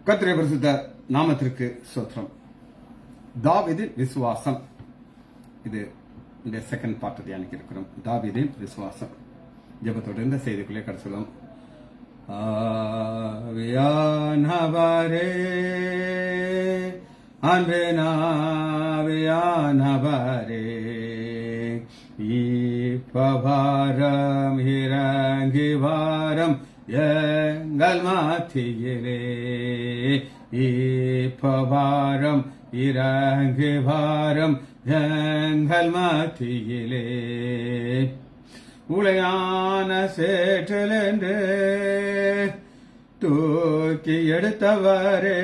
கர்த்தருடைய பரிசுத்த நாமத்திற்கு ஸ்தோத்திரம். தாவீதின் விசுவாசம், இது இந்த செகண்ட் பார்ட் தியானிக்க இருக்கிறோம். தாவீதின் விசுவாசம் ஜெபத்தோடு இந்த செய்திக்குள்ளே கடச்சலாம். ஆவியானவரே, அன்பினாவியானவரே, இப்பவாரம் இறங்கி வாரம் எங்கள் மத்தியிலே, இப்பவாரம் இறங்கி வாரம் எங்கள் மத்தியிலே, உளையான சேற்றலென்று தூக்கி எடுத்தவரே,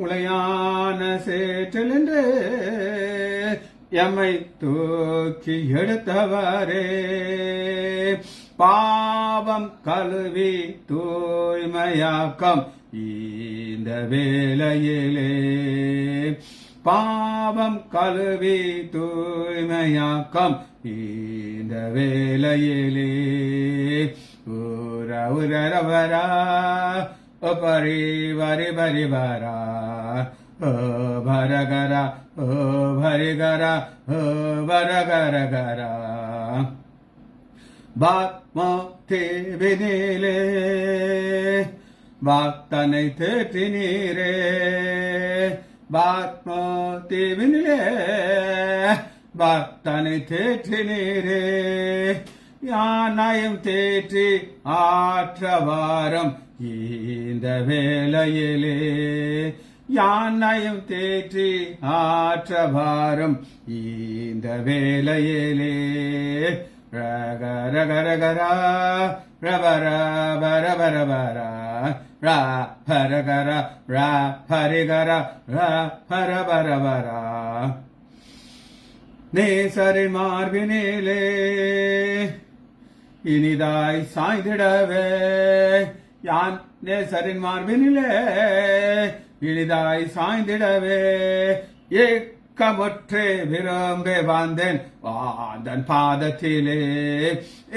உளையான சேற்றலென்று எம்மை தூக்கி எடுத்தவரே, பாவம் கழுவி தூய்மையாக்கம் இந்த வேளையிலே, பாவம் கழுவி தூய்மையாக்கம் இந்த வேளையிலே, ஊர உரவரா பரி வரி பரி வரா, ஓ பரகரா, ஓ பரிகரா, ஓ பரகரகரா, தேவினிலே வாக்தனை தேற்றினீரே, தேவினிலே வாக்தனை தேற்றினீரே, யானையும் தேற்றி ஆற்றவாரம் இந்த வேளையிலே, யானையும் தேற்றி ஆற்றவாரம் இந்த வேளையிலே, ரகரகரகரா ரபர பர பர பர ரா பரகர ரா பரிகர ரா பர பர பரா, நேசரின் மார்பினிலே இனிதாய் சாய்ந்திடவே, யான் நேசரின் மார்பினிலே இனிதாய் சாய்ந்திடவே, ஏக்கமுற்றே விரும்பி வந்தேன் வாந்தன் பாதத்திலே,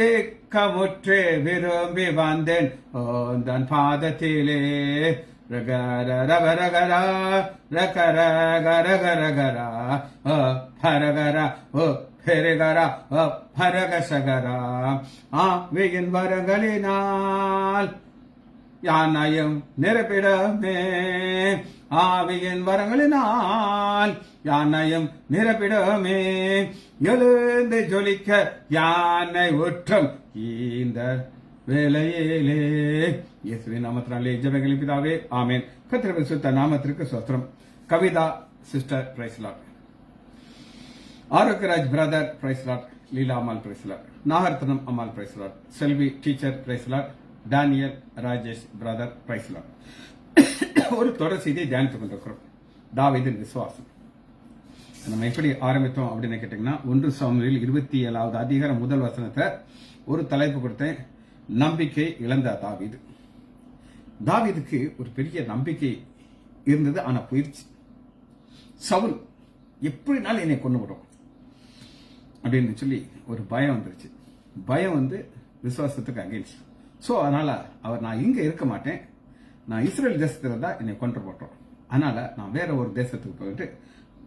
ஏக்கமுற்றே விரும்பி வந்தேன் ஓந்தன் பாதத்திலே, ரகர ரகரகரா ரகரகரகரகரா ஓ பரகரா ஓ பெருகரா ஓ பரகசகரா, ஆவியின் வரங்களினால் யானையும் நிரப்பிடமே, ஆவியின் வரங்களினால் யானையும் நிரப்பிடமே, எழுந்து ஜொலிக்க யானை ஒற்றம் இந்த வேளையிலே, இயேசுவின் நாமத்தினாலே ஜெபங்களின் பிதாவே, ஆமென். கர்த்தருடைய பரிசுத்த நாமத்திற்கு ஸ்தோத்திரம். Kavitha sister praise Lord, Arokiaraj brother praise Lord, Leela Ammal praise Lord, Nagarathnam Ammal praise Lord, Selvi teacher praise Lord, Daniel Rajesh brother praise Lord. ஒரு தொடர் செய்தியை தியானித்துக் கொண்டிருக்கிறோம். தாவீதின் விசுவாசம். நம்ம எப்படி ஆரம்பித்தோம் அப்படின்னு கேட்டீங்கன்னா, 1 சாமுவேல் 27வது அதிகாரம் முதல் வசனத்தை ஒரு தலைப்பு கொடுத்தேன், நம்பிக்கை இழந்த தாவீது. தாவீதுக்கு ஒரு பெரிய நம்பிக்கை இருந்தது, ஆனா போயிடுச்சு. சவுல் எப்படினாலும் என்னை கொண்டு விடும் அப்படின்னு சொல்லி ஒரு பயம் வந்துருச்சு. பயம் வந்து விசுவாசத்துக்கு அகேன்ஸ்ட். ஸோ அதனால அவர் நான் இங்க இருக்க மாட்டேன், நான் இஸ்ரேல் தேசத்துல தான் என்னை கொண்டு போட்டோம், அதனால நான் வேற ஒரு தேசத்துக்கு போயிட்டு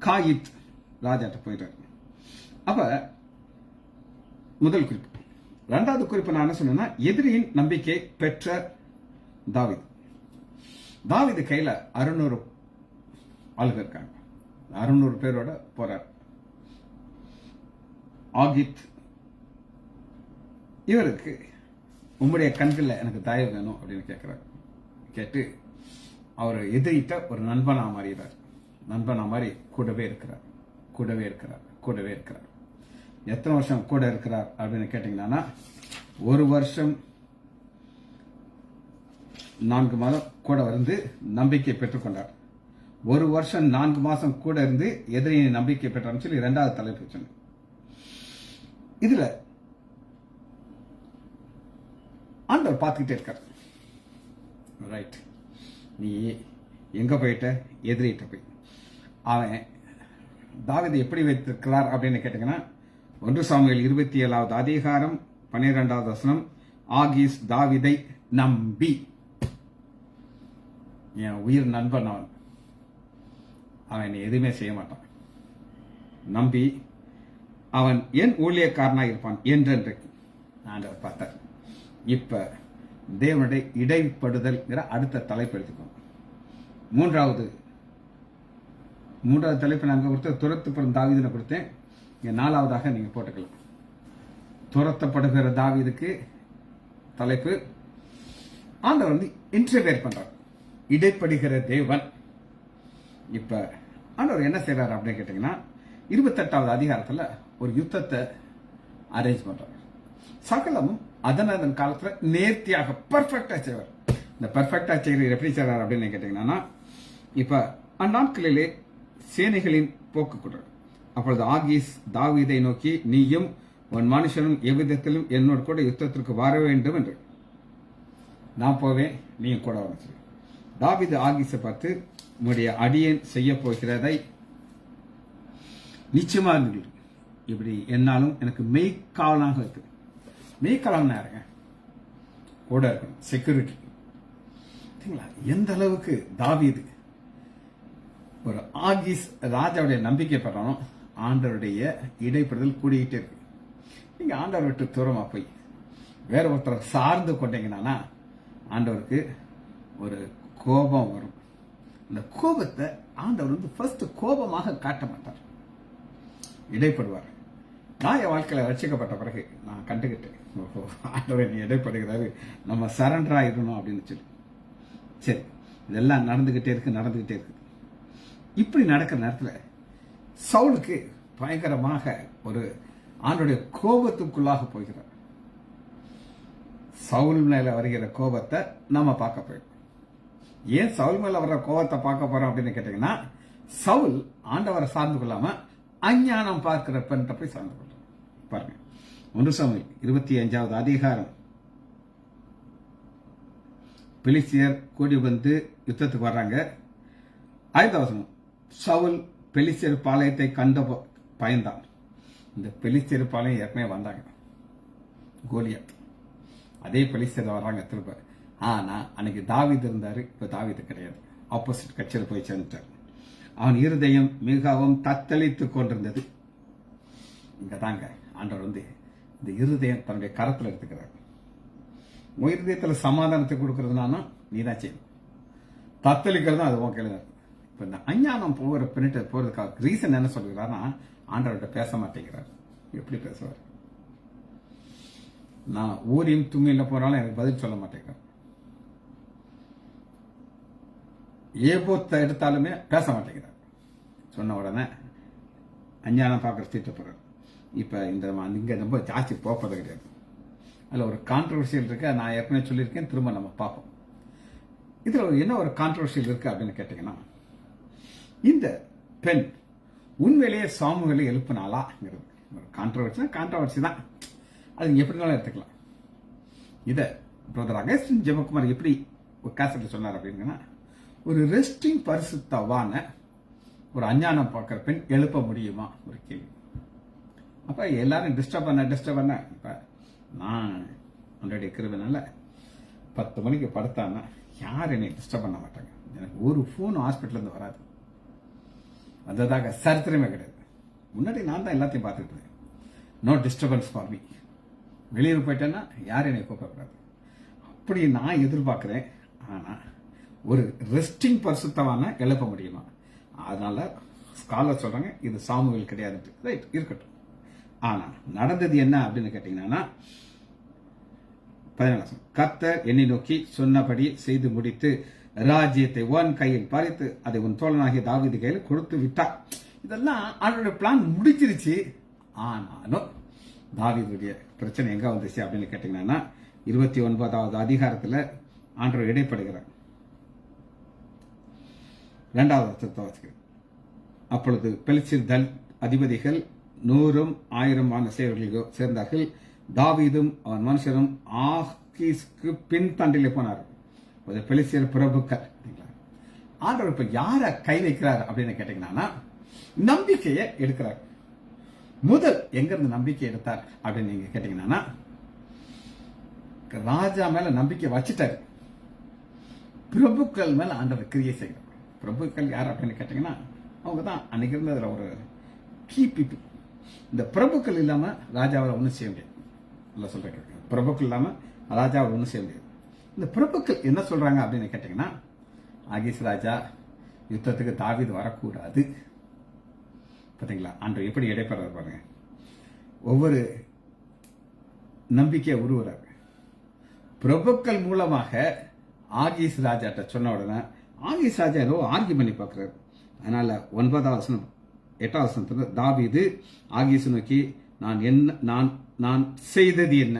காயித் ராஜாட்ட போயிட்டார். அப்ப முதல் குறிப்பு. இரண்டாவது குறிப்பு நான் என்ன சொன்னேன்னா, எதிரியின் நம்பிக்கை பெற்ற தாவீது. தாவீது கையில 600 ஆளுங்க இருக்காங்க, 600 பேரோட போறார். ஆகித் இவருக்கு உம்முடைய கண்களில் எனக்கு தயவு வேணும் அப்படின்னு கேட்கிறார். கேட்டு அவர் எதிரிட்ட ஒரு நண்பனா மாறிறார். நண்பனா மாதிரி கூடவே இருக்கிறார், கூடவே இருக்கிறார், கூடவே இருக்கிறார். எத்தனை வருஷம் கூட இருக்கிறார் அப்படின்னு கேட்டீங்கன்னா, 1 வருஷம் 4 மாதம் கூட இருந்து நம்பிக்கை பெற்றுக்கொண்டார். 1 வருஷம் 4 மாசம் கூட இருந்து எதிரியின் நம்பிக்கை பெற்றார்னு சொல்லி 2வது தலைப்பு சொன்னேன். இதுல ஆண்டவர் பார்த்துக்கிட்டே இருக்கார். ரைட், நீ எங்க போயிட்ட? எதிரிட்ட போய். அவன் தாவீது எப்படி வைத்திருக்கிறார் அப்படின்னு கேட்டீங்கன்னா, 1 சாமுவேல் 27வது அதிகாரம் 12வது வசனம், ஆகீஸ் தாவீதை நம்பி. என் உயிர் நண்பன் அவன் என்னை எதுவுமே செய்ய மாட்டான். நம்பி அவன் என் ஊழியக்காரனாக இருப்பான் என்றென்றைக்கு ஆண்டவர் பார்த்தார். இப்ப தேவனுடைய இடைப்படுதல்ங்கிற அடுத்த தலைப்பு எடுத்துக்கோங்க. மூன்றாவது தலைப்பு நாங்கள் கொடுத்த துரத்தப்படும் தாவீதுன்னு கொடுத்தேன். இங்க 4வதாக நீங்க போட்டுக்கலாம். துரத்தப்படுகிற தாவீதுக்கு தலைப்பு ஆண்டவர் இன்டர்வேர் பண்றார், இடைப்படுகிற தேவன். இப்ப ஆண்டவர் என்ன செய்யறாரு அப்படின்னு கேட்டீங்கன்னா 28வது அதிகாரத்துல ஒரு யுத்தத்தை அரேஞ்ச் பண்றார். சகலமும் அதன் காலத்துல நேர்த்தியாக பர்ஃபெக்டா செய்வார். இந்த பர்ஃபெக்டா செய்யறது எப்படி செய்யறாரு அப்படின்னு கேட்டீங்கன்னா, இப்ப அந்நாட்களிலே சேனைகளின் போக்கு கொடுறார். அப்பொழுது ஆகீஸ் தாவீதை நோக்கி, நீயும் உன் மனுஷனும் எவ்விதத்திலும் என்னோட கூட யுத்தத்திற்கு வர வேண்டும் என்று. நான் போவேன், நீயும் கூட வர. தாவீது ஆகீஸை பார்த்து, உன்னுடைய அடியேன் செய்ய போகிறதை நிச்சயமா இருந்தீர்கள். இப்படி என்னாலும் எனக்கு மெய்க்காவலாக இருக்கு. மெய்க்காவலாம் யாருங்க? கூட இருக்கணும், செக்யூரிட்டி. எந்த அளவுக்கு தாவீது ஒரு ஆகீஸ் ராஜாவுடைய நம்பிக்கை பெறானோ ஆண்டவருடைய இடைப்படுதல் கூடிக்கிட்டே இருக்கு. நீங்க ஆண்டவர் விட்டு தூரமா போய் வேற ஒருத்தரை சார்ந்து கொண்டீங்கன்னா ஆண்டவருக்கு ஒரு கோபம் வரும். அந்த கோபத்தை ஆண்டவர் ஃபர்ஸ்ட் கோபமாக காட்ட மாட்டார், இடைப்படுவார். நான் என் வாழ்க்கையில ரட்சிக்கப்பட்ட பிறகு நான் கண்டுகிட்டேன், ஆண்டவர் நீ இடைப்படுகிறாரு, நம்ம சரண்டர் ஆயிடணும் அப்படின்னு சொல்லி. சரி, இதெல்லாம் நடந்துகிட்டே இருக்கு. இப்படி நடக்கிற நேரத்தில் சவுலுக்கு பயங்கரமாக ஒரு ஆண்டவருடைய கோபத்துக்குள்ளாக போகிறார். சவுல் மேல வருகிற கோபத்தை நம்ம பார்க்க போயிடும். ஏன் சவுல் மேல வர்ற கோபத்தை பார்க்க போறோம் அப்படின்னு கேட்டீங்கன்னா, சவுல் ஆண்டவரை சார்ந்து கொள்ளாம அஞ்ஞானம் பார்க்கிற பெண் போய் சார்ந்து கொள்றார். பாருங்க, 1 சாமுவேல் 25வது அதிகாரம். பெலிஸ்தியர் கூடி வந்து யுத்தத்துக்கு வர்றாங்க. 5வது வசனம், சவுல் பெலிஸ்தியர் பாளையத்தை கண்ட பயந்தான். இந்த பெலிஸ்தியர் பாளையம் ஏற்கனவே வந்தாங்க, கோலியாத். அதே பெலிஸ்தியர் வர்றாங்க திரும்ப. ஆனா அன்னைக்கு தாவீது இருந்தாரு, இப்ப தாவீது கிடையாது, ஆப்போசிட் கட்சியில் போய் சேர்ந்துட்டார். அவன் இருதயம் மிகவும் தத்தளித்துக் கொண்டிருந்தது. இங்கதாங்க ஆண்டவர் இந்த இருதயம் தன்னுடைய கரத்தில் எடுத்துக்கிறார். உன் இருதயத்தில் சமாதானத்தை கொடுக்கறதுனாலும் நீ தான் செய்யணும், தத்தளிக்கிறதும் அது உன் கையில இருக்கு. இப்ப இந்த அஞ்ஞானம் போறதுக்காக ரீசன் என்ன சொல்லுகிறார்னா, ஆண்டவர்கிட்ட பேச மாட்டேங்கிறார். எப்படி பேசுவார்? நான் ஊரியும் தும்மியில போனாலும் எனக்கு பதில் சொல்ல மாட்டேங்கிறார். ஏபோத்தை எடுத்தாலுமே பேச மாட்டேங்கிறார். சொன்ன உடனே அஞ்ஞானம் பார்க்கற தீட்டு போறார். இப்ப இங்க ரொம்ப ஜாஸ்தி போப்பது கிடையாது. அதுல ஒரு கான்ட்ரவர்சியல் இருக்கு, நான் ஏற்கனவே சொல்லியிருக்கேன், திரும்ப நம்ம பார்ப்போம். இதுல என்ன ஒரு கான்ட்ரவர்சியல் இருக்கு அப்படின்னு கேட்டீங்கன்னா, இந்த பெண் உண்மையிலேயே சாமுவேலை எழுப்பினாலாங்கிறது ஒரு கான்ட்ரவர்சி தான். அது எப்படினாலும் எடுத்துக்கலாம். இத பிரதர் அகஸ்டின் ஜெபக்குமார் எப்படி ஒரு கேசட்ல சொன்னார் அப்படின்னா, ஒரு ரெஸ்டிங் பரிசுத்தவான ஒரு அஞ்ஞானம் பார்க்கிற பெண் எழுப்ப முடியுமா ஒரு கேள்வி. அப்ப எல்லாரும் டிஸ்டர்ப் பண்ண இப்ப நான் ஆல்ரெடி இருக்கிறதுனால 10 மணிக்கு படுத்தான்னா யாரும் என்னை டிஸ்டர்ப் பண்ண மாட்டாங்க. எனக்கு ஒரு போன் ஹாஸ்பிட்டல் இருந்து வராது. அததாக சரித்திரமே கிடையாது. முன்னாடி நான் தான் எல்லாத்தையும் பார்த்துட்டு இருக்கேன். No disturbance for me. வெளியூர் போயிட்டேன்னா யாரும் என்னை கூப்பிடக்கூடாது. அப்படி நான் எதிர்பார்க்கிறேன். ஆனா ஒரு ரெஸ்டிங் பரிசுத்தவான எழுப்ப முடியுமா? அதனால ஸ்காலர் சொல்றாங்க இது சாமுவேல் கிடையாது. ரைட், இருக்கட்டும். ஆனா நடந்தது என்ன அப்படின்னு கேட்டீங்கன்னா, 14 கர்த்தர் என்னை நோக்கி சொன்னபடி செய்து முடித்து ராஜ்யத்தை உன் கையில் பறித்து அதை உன் தோழனாகிய தாவீது கையில் கொடுத்து விட்டார். இதெல்லாம் அவருடைய பிளான் முடிச்சிருச்சு. ஆனாலும் தாவீதுடைய பிரச்சனை எங்க வந்துச்சு அப்படின்னு கேட்டீங்கன்னா, 29வது அதிகாரத்துல ஆண்டவர் இடைப்படுகிறார். 2வது வசனத்தை வாசிக்கிறேன். அப்பொழுது பெலிஸ்தியர் அதிபதிகள் 100 1000 சேவர்கள் சேர்ந்தார்கள். தாவீதும் அவன் மனுஷரும் ஆகீஸ்க்கு பின் தண்டிலே போனார். பெலிஸ்தியர் பிரபுக்கள். ஆண்டவர் இப்ப யார கை வைக்கிறார் அப்படின்னு கேட்டீங்கன்னா, நம்பிக்கையை எடுக்கிறார். முதல் எங்க இருந்து நம்பிக்கை எடுத்தார் அப்படின்னு நீங்க கேட்டீங்கன்னா, ராஜா மேல நம்பிக்கை வச்சுட்டாரு. பிரபுக்கள் மேல ஆண்டவர் கிரியை செய்கிறார். பிரபுக்கள் யார் அப்படின்னு கேட்டீங்கன்னா அவங்க தான் அன்னைக்கு இருந்ததுல ஒரு கீ பீப்புள். இந்த பிரபுக்கள் இல்லாம ராஜாவை ஒன்றும் செய்ய முடியாது. நல்லா சொல்றேன், பிரபுக்கள் இல்லாம ராஜாவை ஒன்றும் செய்ய முடியாது. இந்த பிரபுக்கள் என்ன சொல்றாங்க அப்படின்னு கேட்டீங்கன்னா, ஆகீஸ் ராஜா யுத்தத்துக்கு தாவீது வரக்கூடாது. பார்த்தீங்களா, ஆண்டவர் எப்படி இடைப்படுறார் பாருங்க. ஒவ்வொரு நம்பிக்கையை உருவுறாரு. பிரபுக்கள் மூலமாக ஆகீஸ் ராஜாட்ட சொன்ன உடனே ஆகீஸ் ராஜா ஏதோ ஆர்கி பண்ணி பார்க்கிறார். அதனால 9வது வசனம் 8வது வசனத்துல தாவீது ஆகீஸ் நோக்கி, நான் செய்தது என்ன?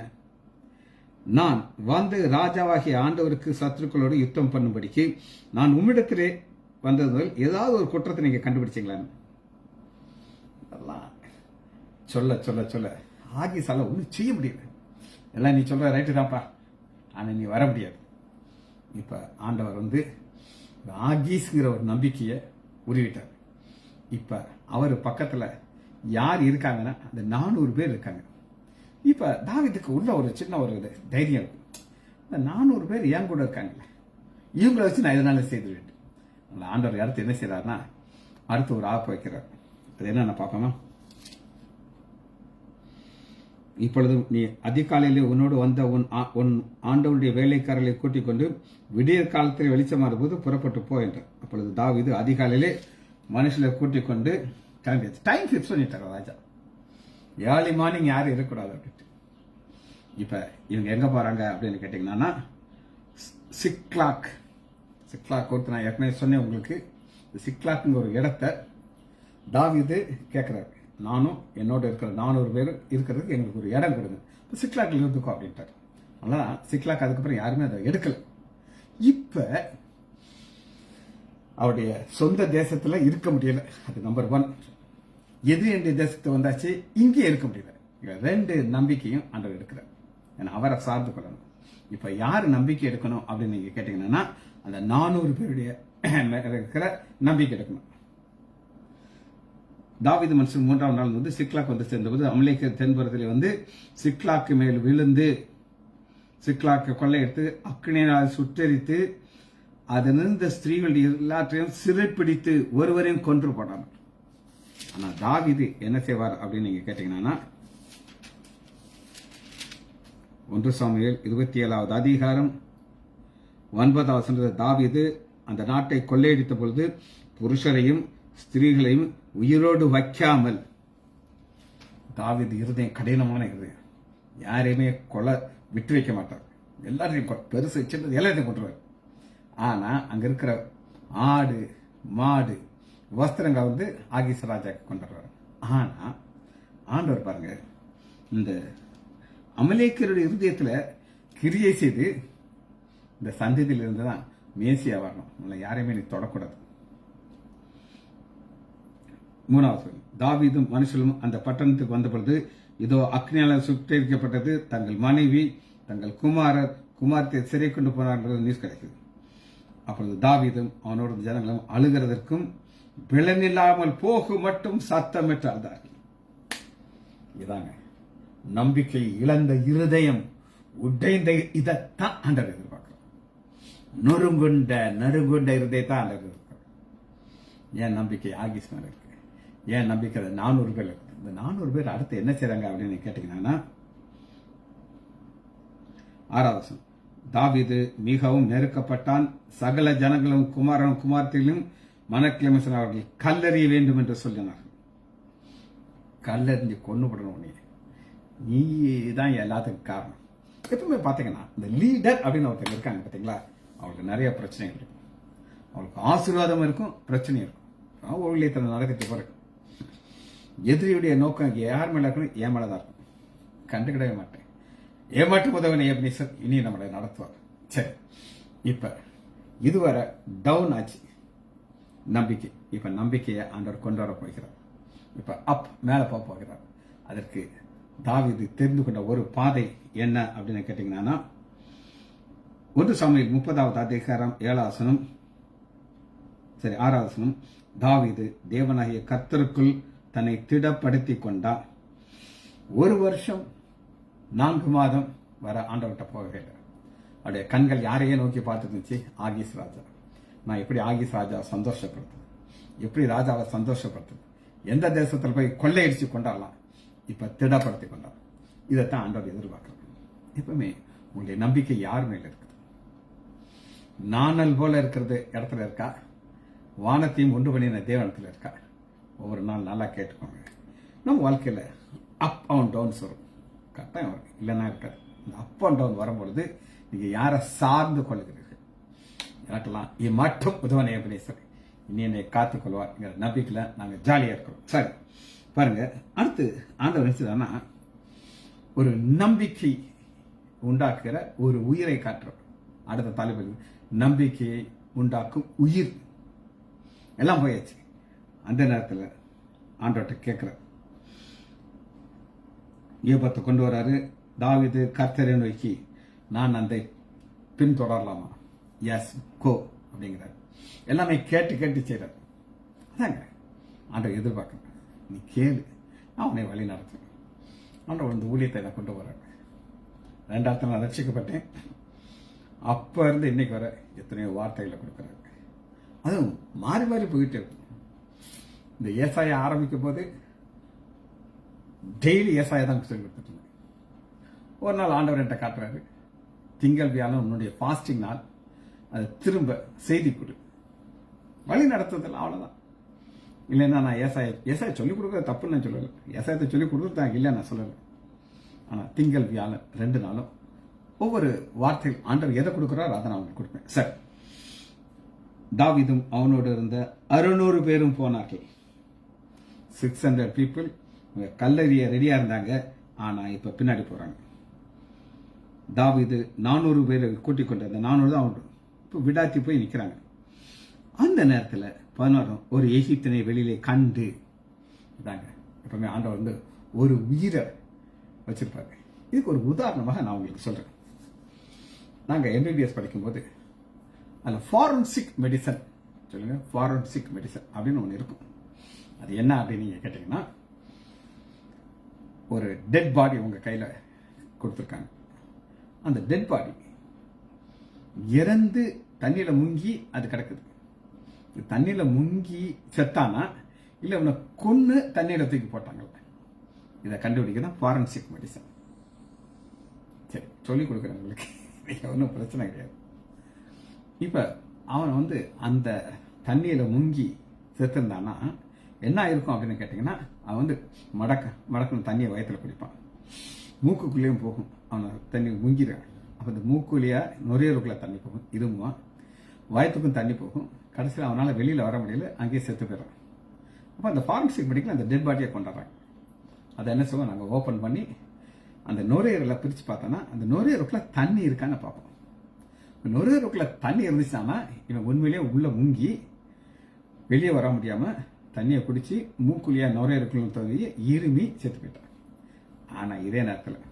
நான் வந்து ராஜாவாகிய ஆண்டவருக்கு சத்துருக்களோடு யுத்தம் பண்ணும்படிக்கு நான் உம்மிடத்திலே வந்தது ஏதாவது ஒரு குற்றத்தை நீங்க கண்டுபிடிச்சீங்களான்னு சொல்ல சொல்ல சொல்ல ஆகீஸால ஒன்றும் செய்ய முடியல. எல்லாம் நீ சொல்ற ரைட்டு தான்ப்பா, ஆனா நீ வர முடியாது. இப்ப ஆண்டவர் வந்து ஆகீஸ்ங்கிற ஒரு நம்பிக்கையை உருவிட்டார். இப்ப அவர் பக்கத்துல யார் இருக்காங்கன்னா அந்த 400 பேர் இருக்காங்க. இப்ப தாவீதுக்கு உள்ள ஒரு சின்ன ஒரு தைரியம் இருக்கும். இந்த 400 பேர் என் கூட இருக்காங்களே, இவங்களை வச்சு நான் எதனால செய்துவிட்டு அந்த ஆண்டவர் அடுத்து என்ன செய்யறாருன்னா அடுத்து ஒரு ஆப்பு வைக்கிறார். அது என்ன பார்ப்போமா? இப்பொழுது நீ அதிகாலையிலே உன்னோடு வந்த உன் ஆண்டவனுடைய வேலைக்காரர்களை கூட்டிக் கொண்டு விடியற் காலத்தில் வெளிச்சமாறும் போது புறப்பட்டு போ என்றார். அப்பொழுது தாவீது அதிகாலையிலே மனுஷனை கூட்டிக் கொண்டு கிளம்பியாச்சு. டைம் ஃபிக்ஸ் பண்ணிட்டார் ராஜா. ஏர்லி மார்னிங் யாரும் இருக்கக்கூடாது அப்படின்ட்டு. இப்ப இவங்க எங்க போறாங்க அப்படின்னு கேட்டீங்கன்னா சிக்லாக் கொடுத்து நான் ஏற்கனவே சொன்னேன் உங்களுக்கு. சிக்லாக்ங்கிற ஒரு இடத்த தாவீது கேட்கிறாரு. நானும் என்னோட இருக்கிற 400 பேர் இருக்கிறதுக்கு எங்களுக்கு ஒரு இடம் கொடுங்க, சிக்லாக்ல இருந்துக்கோ அப்படின்ட்டார். ஆனா சிக்லாக் அதுக்கப்புறம் யாருமே அதை எடுக்கல. இப்ப அவருடைய சொந்த தேசத்துல இருக்க முடியல. அது நம்பர் 1. எதிரி தேசத்தை வந்தாச்சு, இங்கே இருக்க முடியல. 2 நம்பிக்கையும் ஆண்டவர் எடுக்கிறார். ஏன்னா அவரை சார்ந்து கொள்ளணும். இப்ப யாரு நம்பிக்கை எடுக்கணும் அப்படின்னு நீங்க கேட்டீங்கன்னா அந்த 400 பேருடைய இருக்கிற நம்பிக்கை எடுக்கணும். தாவீது மனுஷன் 3ஆம் நாள் வந்து சிக்லாக் வந்து சேர்ந்தபோது அமலேக்கு தென்புறத்தில் வந்து சிக்லாக்கு மேல் விழுந்து சிக்லாக்கு கொள்ளையெடுத்து அக்னியினால் சுட்டெரித்து அதிலிருந்த ஸ்திரீகள் எல்லாற்றையும் சிறைப்பிடித்து ஒருவரையும் கொன்று போனார். ஆனா தாவீது என்ன செய்வார் அப்படின்னு நீங்க கேட்டீங்கன்னா 1 சாமுவேல் 27வது அதிகாரம் 9வது வசனத்தில் தாவீது அந்த நாட்டை கொள்ளையடித்த பொழுது புருஷரையும் ஸ்திரீகளையும் உயிரோடு வைக்காமல், தாவீது இருதயம் கடினமான இருதயம், யாரையுமே கொலை விட்டு வைக்க மாட்டார். எல்லாரையும் பெருசு சின்னது எல்லாத்தையும் கொண்டுருவார். ஆனா அங்க இருக்கிற ஆடு மாடு வஸ்திரங்கள் வந்து ஆகீஸ் ராஜாக்கு கொண்டுடுறாரு. ஆனா ஆண்டவர் பாருங்க, இந்த அமலேக்கருடைய இருதயத்துல கிரியை செய்து இந்த சந்ததியில் இருந்துதான் மேசியா வரணும், உங்களை யாரையுமே நீ தொடக்கூடாது. 3வது தாவீதும் மனுஷனும் அந்த பட்டணத்துக்கு வந்த பொழுது இதோ அக்னியால் சுட்டரிக்கப்பட்டது, தங்கள் மனைவி தங்கள் குமாரத்தை சிறை கொண்டு போனார்கள் நியூஸ் கிடைக்குது. அப்பொழுது தாவீதும் அவனோட ஜனங்களும் அழுகிறதற்கும் விலனில்லாமல் போக மட்டும் சத்தமிட்டு அழுதார்கள். இதாங்க நம்பிக்கை இழந்த இருதயம் உடைந்த இதைத்தான் ஆண்டவர் எதிர்பார்க்கிறோம். நறுங்குண்ட இருதயத்தான் ஆண்டவர் எதிர்பார்க்கிறோம். ஏன் நம்பிக்கை ஆகீஸ் மேல இருக்கு, ஏன் நம்பிக்கை 400 பேர் இருக்கு. இந்த 400 பேர் அடுத்து என்ன செய்றாங்க அப்படின்னு கேட்டீங்கன்னா 6வது வசனம், தாவீது மிகவும் நெருக்கப்பட்டான், சகல ஜனங்களும் குமார்த்திலும் மனக்கிளமசன் அவர்கள் கல்லறிய வேண்டும் என்று சொல்லினார்கள். கல்லறிஞ்சு கொண்டு விடணும், நீ தான் எல்லாத்துக்கும் காரணம். எப்பவுமே பாத்தீங்கன்னா இந்த லீடர் அப்படின்னு ஒருத்தர் இருக்காங்க பாத்தீங்களா, அவங்களுக்கு நிறைய பிரச்சனைகள் இருக்கும். அவங்களுக்கு ஆசீர்வாதம் இருக்கும், பிரச்சனை இருக்கும். ஊழியத்தில் நடக்கிறது பிறகு எதிரியுடைய நோக்கம் யார் மேல இருக்கணும், என் மேலதான் இருக்கும். கண்டுக்கிடவே மாட்டேன். ஏமாற்று உதவனை எப்னீசர் இனி நம்மளை நடத்துவார். சரி, இப்ப இதுவரை டவுன் ஆச்சு நம்பிக்கை. இப்ப நம்பிக்கையை ஆண்டவர் கொண்டு வர போகிறார். இப்ப அப் மேல போகிறார். அதற்கு தாவீது தெரிந்து கொண்ட ஒரு பாதை என்ன அப்படின்னு கேட்டீங்கன்னா 1 சாமுவேல் 30வது அதிகாரம் 7வது வசனம், சரி 6வது வசனம், தாவீது தேவனாகிய கர்த்தருக்குள் தன்னை திடப்படுத்திக் கொண்டார். 1 வருஷம் 4 மாதம் வர ஆண்டவர்கிட்ட போகவே இல்லை. அவருடைய கண்கள் யாரையே நோக்கி பார்த்துட்டு இருந்துச்சு? ஆகீஸ் ராஜா. நான் எப்படி ஆகீஸ் ராஜா சந்தோஷப்படுத்துது, எப்படி ராஜாவை சந்தோஷப்படுத்துது, எந்த தேசத்துல போய் கொள்ளையடிச்சு கொண்டாடலாம், இப்ப திடப்படுத்தி கொண்டாடலாம். இதைத்தான் ஆண்டவர் எதிர்பார்க்கிறார். எப்பவுமே உங்களுடைய நம்பிக்கை யார் மேல இருக்குது? நாணல் போல இருக்கிறது இடத்துல இருக்கா, வானத்தையும் ஒன்று பண்ணின தேவனத்தில் இருக்கா? ஒவ்வொரு நாள் நல்லா கேட்டுக்கோங்க. நம்ம வாழ்க்கையில அப் அண்ட் டவுன்ஸ் வரும், கரெக்டாக வரும், இல்லைன்னா இருக்காது. இந்த அப் அண்ட் டவுன் வரும்பொழுது நீங்க யாரை சார்ந்து கொள்ளுகிறீர்கள்? எனக்கெல்லாம் மட்டும் உதவனை எபினேசர் இனி என்னை காத்துக் கொள்வார் நம்பிக்கையில நாங்க ஜாலியா இருக்கிறோம். சரி பாருங்க, அடுத்து ஆண்டவர் நினைச்சதுன்னா ஒரு நம்பிக்கை உண்டாக்குற ஒரு உயிரை காட்டுறோம். அடுத்த தலைவர் நம்பிக்கையை உண்டாக்கும் உயிர். எல்லாம் போயாச்சு. அந்த நேரத்தில் ஆண்டவர்கிட்ட கேட்கிற யோபத்தை கொண்டு வராரு. தாவீது கர்த்தரை நோக்கி நான் அந்த பின்தொடரலாமா? எஸ் கோ அப்படிங்கிறார். எல்லாமே கேட்டு கேட்டு செய்யறாரு. அதாங்க ஆண்டவர் எதிர்பார்க்க. நீ கேளு, அவனை வழி நடத்து. ஆண்டவர் இந்த ஊழியத்தை நான் கொண்டு வர்றாரு. 2 நான் ரட்சிக்கப்பட்டேன். அப்ப இருந்து இன்னைக்கு வர எத்தனையோ வார்த்தைகளை கொடுக்கிறாரு. அதுவும் மாறி மாறி போயிட்டே இருக்கும். இந்த ஏசாய ஆரம்பிக்கும் போது டெய்லி ஏசாய தான் சொல்லி கொடுத்துட்டு இருந்தேன். ஒரு நாள் ஆண்டவர் என்கிட்ட காட்டுறாரு, திங்கள் வியாழன் உன்னுடைய பாஸ்டிங் நாள், அது திரும்ப செய்தி கொடு, வழி நடத்துதல், அவ்வளவுதான். இல்லைன்னா நான் ஏசாய சொல்லிக் கொடுக்குறது தப்புன்னு நான் சொல்லலை. ஏசாயத்தை சொல்லிக் கொடுக்குறது தான் இல்லை நான் சொல்லலை. ஆனா திங்கள் வியாழன் 2 நாளும் ஒவ்வொரு வார்த்தையில் ஆண்டவர் எதை கொடுக்குறாரோ அதை நான் அவங்களுக்கு கொடுப்பேன். சார், தாவீதும் அவனோடு இருந்த 600 பேரும் போனார்கள். 600 பீப்புள் கல்லறிய ரெடியா இருந்தாங்க. ஆனா இப்ப பின்னாடி போறாங்க. தாவீது 400 பேரை கூட்டிக் கொண்டு, அந்த 400 தான் அவங்க இப்ப விடாத்தி போய் நிக்கிறாங்க. அந்த நேரத்தில் 16 ஒரு எகிப்தினை வெளியிலே கண்டு இதாங்க. எப்பவுமே ஆண்டவர் வந்து ஒரு உயிரை வச்சிருப்பாரு. இதுக்கு ஒரு உதாரணமாக நான் உங்களுக்கு சொல்றேன். நாங்க எம்பிபிஎஸ் படிக்கும்போது அதில் ஃபாரன்சிக் மெடிசன், சொல்லுங்க, ஃபாரன்சிக் மெடிசன் அப்படின்னு ஒன்று இருக்கும். அது என்ன அப்படின்னு நீங்க கேட்டீங்கன்னா, ஒரு டெட் பாடி உங்க கையில கொடுத்துருக்காங்க. அந்த டெட் பாடி இறந்து தண்ணியில முங்கி அது கிடக்குது. தண்ணியில முங்கி செத்தானா இல்ல இவனை கொன்னு தண்ணியில தூக்கி போட்டாங்கல்ல, இதை கண்டுபிடிக்க தான் ஃபாரன்சிக் மெடிசன். சரி, சொல்லிக் கொடுக்குறேன் உங்களுக்கு, ஒன்றும் பிரச்சனை கிடையாது. இப்ப அவன் வந்து அந்த தண்ணியில முங்கி செத்துருந்தானா என்ன இருக்கும் அப்படின்னு கேட்டீங்கன்னா, அவன் வந்து மடக்குன்னு தண்ணியை வயத்துல குடிப்பான், மூக்குக்குள்ளேயும் போகும், அவனை தண்ணி முங்கிடுறான். அப்ப இந்த மூக்குள்ளையா நுரையீரலுக்குள்ள தண்ணி போகும், இருமுவான், வயத்துக்கும் தண்ணி போகும். கடைசியில் அவனால வெளியில வர முடியல, அங்கேயே செத்து போயிடுறான். அப்ப அந்த ஃபாரன்சிக் மெடிக்கல் அந்த டெட் பாடியை கொண்டாடுறாங்க. அதை என்ன செய்வோம், நாங்கள் ஓப்பன் பண்ணி அந்த நுரையீரலை பிரிச்சு பார்த்தோன்னா அந்த நுரையீரலுக்குள்ள தண்ணி இருக்கான்னு பார்ப்போம். நுரையீரலுக்குள்ள தண்ணி இருந்துச்சானா இவன் உண்மையிலேயே உள்ள முங்கி வெளியே வர முடியாம தண்ணியை குடிச்சு மூக்குலியா நுரையீரலுக்குள்ள தண்ணி இருமி செத்து போயிட்டான். ஆனா இதே நேரத்தில்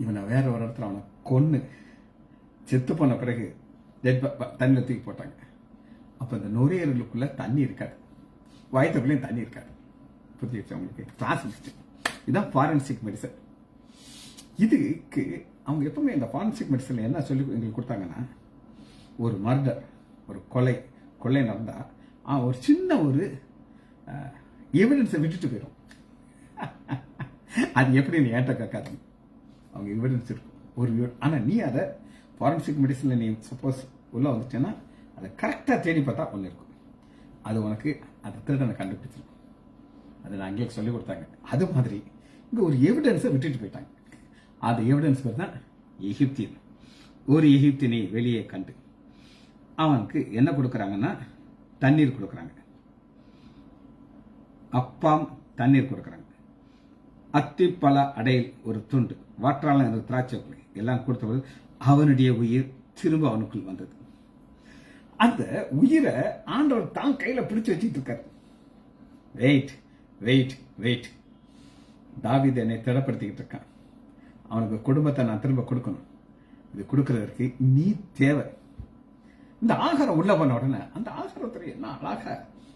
இவனை வேற ஒரு இடத்துல அவனை கொன்னு செத்து போன பிறகு தண்ணியில தூக்கி போட்டாங்க. அப்ப இந்த நுரையீரலுக்குள்ள தண்ணி இருக்காது, வயிற்றுக்குள்ளேயும் தண்ணி இருக்காது. புரிஞ்சிச்சு அவங்களுக்கு? கிளாஸ் இதுதான் ஃபாரன்சிக் மெடிசன். இதுக்கு அவங்க எப்பவுமே இந்த ஃபாரன்சிக் மெடிசன்ல என்ன சொல்லி எங்களுக்கு கொடுத்தாங்கன்னா, ஒரு மர்டர், ஒரு கொலை நடந்தா ஒரு சின்ன ஒரு எவிடன்ஸை விட்டுட்டு போயிடும். அது எப்படி நீ ஏற்ற கேட்காது, அவங்க எவிடன்ஸ் இருக்கும் ஒரு. ஆனா நீ அதை ஃபாரன்சிக் மெடிசன்ல நீ சப்போஸ் உள்ள வந்துட்டேன்னா அதை கரெக்டா தேடி பார்த்தா ஒன்று இருக்கும். அது உனக்கு அந்த திருடனை கண்டுபிடிச்சிடும். அதை நான் எங்களுக்கு சொல்லி கொடுத்தாங்க. அது மாதிரி இங்க ஒரு எவிடன்ஸை விட்டுட்டு போயிட்டாங்க. அந்த எவிடன்ஸ் பேர் தான் எகிப்தியன். ஒரு எகிப்தினை வெளியே கண்டு அவனுக்கு என்ன கொடுக்குறாங்கன்னா தண்ணீர் கொடுக்குறாங்க, அப்பாம் தண்ணீர் கொடுக்குறாங்க, அத்திப்பழ அடையில் ஒரு துண்டு, வாற்றாளம் திராட்சை எல்லாம் கொடுத்தபோது அவனுடைய உயிர் திரும்ப அவனுக்குள் வந்தது. அந்த உயிரை ஆண்டவர் தான் கையில பிடிச்சு வச்சுட்டு இருக்காரு. வெயிட் வெயிட் வெயிட், தாவீது என்னை திடப்படுத்திக்கிட்டு இருக்கான், அவனுக்கு குடும்பத்தை நான் திரும்ப கொடுக்கணும், இது கொடுக்கறதற்கு நீ தேவை. இந்த ஆகாரம் உள்ள பண்ண உடனே அந்த ஆகாரத்துல என்ன அழக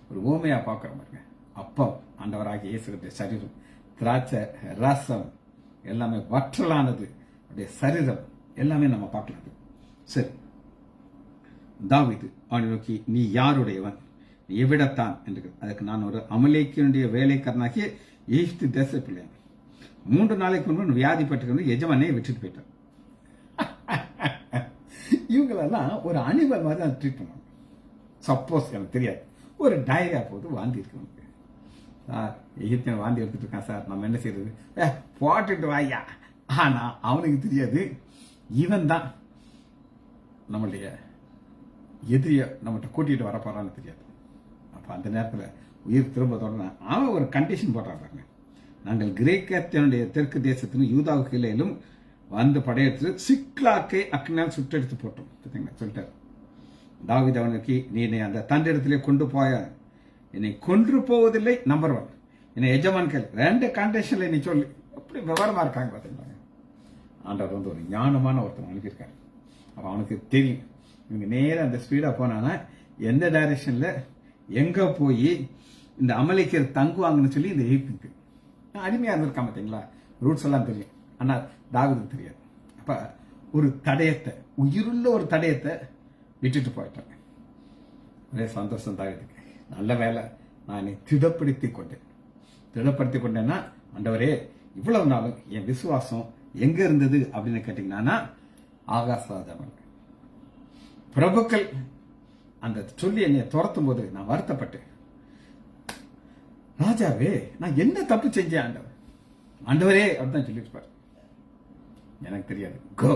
ஒரு ஓமையா பார்க்கிற பாருங்க. அப்போ ஆண்டவராகிய இயேசுடைய சரீரம், திராட்சை ரசம் எல்லாமே வற்றலானது, அப்படியே சரீரம் எல்லாமே நம்ம பார்க்கலாம். சரி, தாவீது அவனை நோக்கி, நீ யாருடையவன், எவ்விடத்தான் என்று. அதுக்கு, நான் ஒரு அமலேக்கியனுடைய வேலைக்காரனாகிய எகிப்து தேச பிள்ளையான். 3 நாளைக்கு முன்பு வியாதிப்பட்டு எஜமானே விட்டுட்டு போயிட்டான். இவங்களெல்லாம் ஒரு அனிமல் மாதிரி தான் ட்ரீட் பண்ணுவாங்க. சப்போஸ் எனக்கு தெரியாது, ஒரு டயரியா போது வாந்தி இருக்கு சார், எகிப்தியன் வாந்தி எடுத்துட்டு இருக்கான் சார், நம்ம என்ன செய்யறது, போட்டுட்டு வாயா. ஆனா அவனுக்கு தெரியாது, இவன் தான் நம்மளுடைய எதிரிய நம்மகிட்ட கூட்டிட்டு வர போறான்னு தெரியாது. அப்ப அந்த நேரத்தில் உயிர் திரும்ப தொடர்ந்து அவன் ஒரு கண்டிஷன் போடுறாங்க, நாங்கள் கிரேக்கத்தினுடைய தெற்கு தேசத்திலும் யூதாவுக்கு இலையிலும் வந்து படையெடுத்து சிக்லாக்கை அக்னால் சுட்டெடுத்து போட்டோம். சொல்லிட்டார் தாவீது அவனுக்கு, நீ என்னை அந்த தண்டிடத்திலே கொண்டு போய, என்னை கொன்று போவதில்லை, நம்பர் 1 என்னை எஜமான்கள் 2 கண்டிஷன்ல நீ சொல்லி. அப்படி விவரமா இருக்காங்க பார்த்தீங்களா. ஆண்டவர் வந்து ஒரு ஞானமான ஒருத்தன் அனுப்பியிருக்காரு. அப்ப அவனுக்கு தெரியும், இவங்க நேரம் அந்த ஸ்பீடா போனானா எந்த டைரக்ஷன்ல எங்க போய் இந்த அமலேக்கியர் தங்குவாங்கன்னு சொல்லி இந்த எகிப்துக்கு அடிமையா இருந்திருக்கான் பார்த்தீங்களா. ரூட்ஸ் எல்லாம் தெரியும், ஆனா தாவீதுக்கு தெரியாது. அப்ப ஒரு தடயத்தை, உயிருள்ள ஒரு தடயத்தை விட்டுட்டு போயிட்டாங்க. ஒரே சந்தோஷம் தாவீதுக்கு. நல்ல வேலை, நான் என்னை திடப்படுத்தி கொண்டேன்னா, ஆண்டவரே இவ்வளவு நாளும் என் விசுவாசம் எங்க இருந்தது அப்படின்னு கேட்டீங்கன்னா, ஆகாசராஜாமல் பிரபுக்கள் அந்த சொல்லி என்னை துரத்தும் போது நான் வருத்தப்பட்டேன். ராஜாவே, நான் என்ன தப்பு செஞ்சேன் ஆண்டவரே அப்படிதான் சொல்லியிருப்பார். எனக்கு தெரியாது, கோ,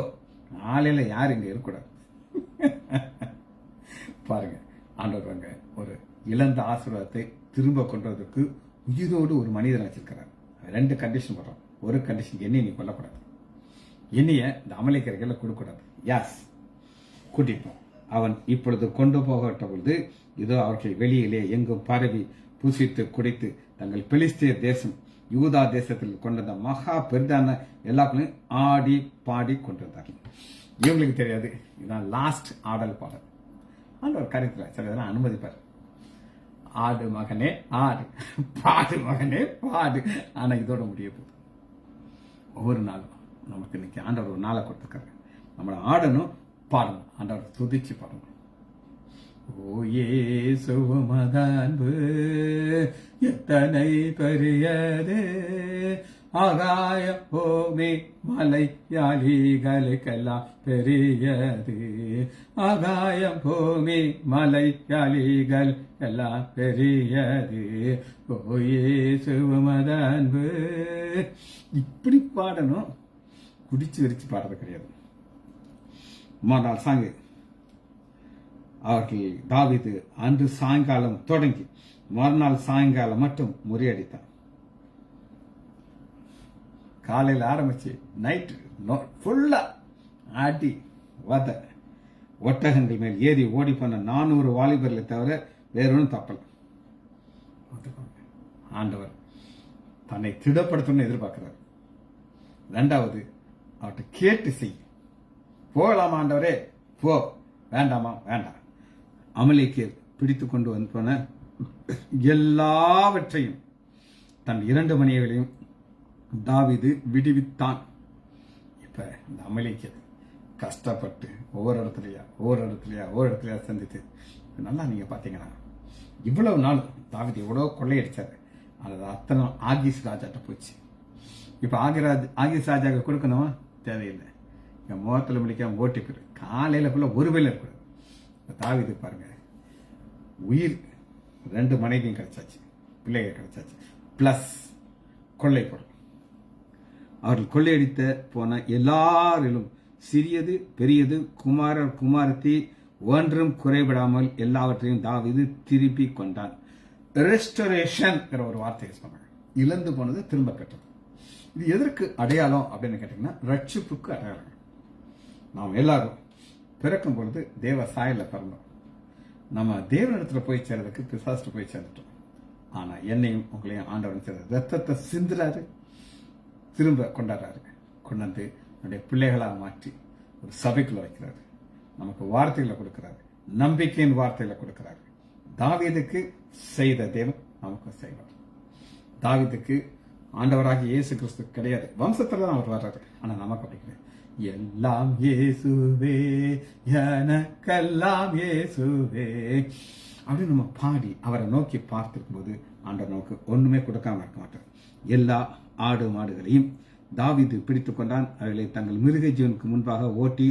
நாளையில யார் இங்க இருக்கக்கூடாது. பாருங்க, ஆண்டவர் அங்க ஒரு இழந்த ஆசீர்வாதத்தை திரும்ப கொண்டதற்கு உயிரோடு ஒரு மனிதன் வச்சிருக்கிறார். 2 கண்டிஷன் போடுறான். ஒரு கண்டிஷன், என்னை நீ கொல்லக்கூடாது, என்னைய இந்த அமலேக்கியர்களை கொடுக்கூடாது. யாஸ் கூட்டிப்போம். அவன் இப்பொழுது கொண்டு போகட்ட பொழுது இதோ அவர்கள் வெளியிலே எங்கும் பரவி புசித்து குடித்து தங்கள் பெலிஸ்திய தேசம் யூதா தேசத்தில் கொண்டிருந்த மகா பெரிதான எல்லாத்தையும் ஆடி பாடி கொண்டிருந்தார்கள். இவங்களுக்கு தெரியாது, இதுதான் லாஸ்ட் ஆடல் பாடல். ஆண்டவர் காரியத்தில் சில இதெல்லாம் அனுமதிப்பார். ஆடு மகனே ஆடு, பாடு மகனே பாடு. ஆனா இதோட முடிய போகுது. ஒவ்வொரு நாளும் நமக்கு இன்னைக்கு ஆண்டவர் ஒரு நாளை கொடுத்துருக்காரு. நம்மளை ஆடணும், பாடணும், ஆண்டவர் துதிச்சு பாடணும். ஓ இயேசுவுமது அன்பு எத்தனை பெரியது, ஆகாய பூமி மலை யாளிகளுக்கெல்லாம் பெரியது, ஆகாயம் பூமி மலை யாளிகள் எல்லாம் பெரியது, ஓ இயேசுவுமது அன்பு. இப்படி பாடணும், குடிச்சு வெறிச்சு பாடுறது கிடையாது. மறுநாள் சாங்கு அவர்கள் தாவீது அன்று சாயங்காலம் தொடங்கி மறுநாள் சாயங்காலம் மட்டும் முறியடித்தான். காலையில் ஆரம்பிச்சு நைட்டு ஃபுல்லா ஆட்டி வத ஒட்டகங்கள் மேல் ஏறி ஓடி போன 400 வாலிபர்களை தவிர வேறொன்னும் தப்பல. ஆண்டவர் தன்னை திடப்படுத்தணும்னு எதிர்பார்க்கிறார். 2வது, அவர்கிட்ட கேட்டு செய். போகலாமா ஆண்டவரே, போ. வேண்டாமா, வேண்டாம். அமலேக்கியர் பிடித்து கொண்டு வந்து போன எல்லாவற்றையும் தன் 2 மனைவிகளையும் தாவீது விடுவித்தான். இப்ப இந்த அமலேக்கியர் கஷ்டப்பட்டு ஒவ்வொரு இடத்துலயா சந்தித்து, நல்லா நீங்க பாத்தீங்கன்னா இவ்வளவு நாள் தாவீது எவ்வளவு கொள்ளையடிச்சாரு. அது அத்தனை ஆகீஸ் ராஜாட்ட போச்சு. இப்ப ஆகீஸ் ராஜாவுக்கு கொடுக்கணுமா, தேவையில்லை. என் முகத்தில் முடிக்காம ஓட்டி போயிரு. காலையில ஃபுல்லா ஒரு வேலை இருக்கக்கூடாது. தாவீது பாருங்க, உயிர் 2 மனைவியும் கிடைச்சாச்சு, பிள்ளைகள் கிடைச்சாச்சு, பிளஸ் கொள்ளை பொருள். அவர்கள் கொள்ளையடித்த போன எல்லாரிலும் சிறியது பெரியது குமாரர் குமாரத்தி ஒன்றும் குறைபடாமல் எல்லாவற்றையும் தாவீது திருப்பி கொண்டான். ரெஸ்டரேஷன் ஒரு வார்த்தையை சொன்னாங்க. இழந்து போனது திரும்ப பெற்றது. இது எதற்கு அடையாளம் அப்படின்னு கேட்டீங்கன்னா, ரட்சிப்புக்கு அடையாளம். நாம் எல்லாரும் பிறக்கும் பொழுது தேவ சாயல பிறந்தோம். நம்ம தேவனிடத்துல போய் சேர்றதுக்கு பிசாசுட்டு போய் சேர்ந்துட்டோம். ஆனா என்னையும் உங்களையும் ஆண்டவன் சேர்ந்த ரத்தத்தை சிந்துறாரு, திரும்ப கொண்டாடுறாரு. கொண்டாந்து நம்முடைய பிள்ளைகளாக மாற்றி ஒரு சபைக்குள்ள வைக்கிறாரு. நமக்கு வார்த்தைகளை கொடுக்கிறாரு, நம்பிக்கையின் வார்த்தைகளை கொடுக்கிறாரு. தாவீதுக்கு செய்த தேவன் நமக்கு செய்வார். தாவீதுக்கு ஆண்டவராகிய இயேசு கிறிஸ்து கிடையாது, வம்சத்துல தான் அவர் வர்றாரு. ஆனா நமக்கு அப்படி கிடையாது. எல்லாம் இயேசுவே எனக்கெல்லாம் இயேசுவே அப்படின்னு நம்ம பாடி அவரை நோக்கி பார்த்திருக்கும் போது ஆண்டவர் நமக்கு ஒண்ணுமே கொடுக்காம இருக்க மாட்டார். எல்லா ஆடு மாடுகளையும் தாவீது பிடித்துக் கொண்டான். அவர்களை தங்கள் மிருக ஜீவனுக்கு முன்பாக ஓட்டி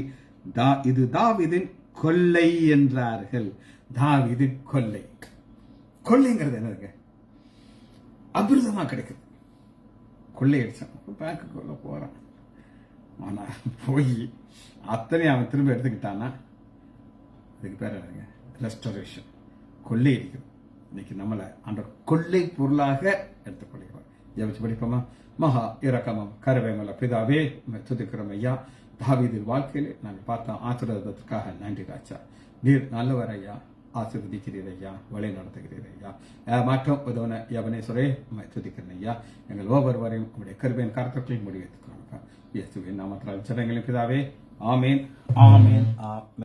இது தாவீதின் கொள்ளை என்றார்கள். தாவீதின் கொள்ளை. கொள்ளைங்கிறது என்னதுங்க? அபிரதமா கிடைக்குது. கொள்ளை அடிச்சான், பேங்க்குள்ள போறான், ஆனா போய் அத்தனை அவன் திரும்ப எடுத்துக்கிட்டான்னா அதுக்கு பேர் என்னங்க? ரெஸ்டரேஷன். கொள்ளை அடிக்கிறது. இன்னைக்கு நம்மளை அந்த கொள்ளை பொருளாக எடுத்துக்கொள்கிறோம். ஜெபிச்சு படிப்போமா? மகா இரக்கமும் கருவேமல பிதாவே, துதிக்கிறோம் ஐயா. தாவீது வாழ்க்கையிலே நாங்கள் பார்த்த ஆசீர்வாதத்திற்காக நன்றி ராஜா. நீர் நல்லவர் ஐயா, ஆசீர்வதிக்கிறீர் ஐயா, வழி நடத்துகிறீர் ஐயா. மாற்றம் உதவன யவனேஸ்வரே துதிக்கிறேன் ஐயா. எங்கள் ஒவ்வொருவரையும் உங்களுடைய கருவின் கருத்துக்களில் முடிவெடுத்துக்கிறோம். இயேசுவின் நாமத்தினால் ஜெபங்களின் பிதாவே, ஆமேன், ஆமேன், ஆமேன்.